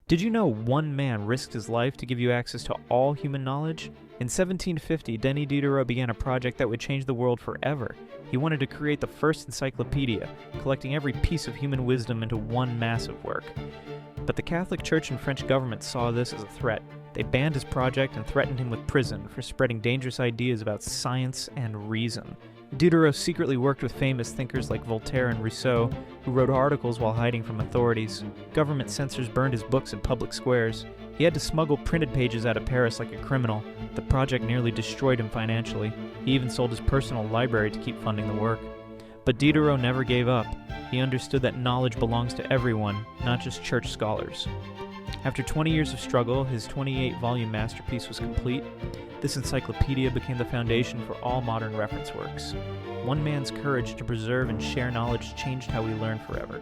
Did you know one man risked his life to give you access to all human knowledge? In 1750, Denis Diderot began a project that would change the world forever. He wanted to create the first encyclopedia, collecting every piece of human wisdom into one massive work. But the Catholic Church and French government saw this as a threat. They banned his project and threatened him with prison for spreading dangerous ideas about science and reason. Diderot secretly worked with famous thinkers like Voltaire and Rousseau, who wrote articles while hiding from authorities. Government censors burned his books in public squares. He had to smuggle printed pages out of Paris like a criminal. The project nearly destroyed him financially. He even sold his personal library to keep funding the work. But Diderot never gave up. He understood that knowledge belongs to everyone, not just church scholars. After 20 years of struggle, his 28-volume masterpiece was complete. This encyclopedia became the foundation for all modern reference works. One man's courage to preserve and share knowledge changed how we learn forever.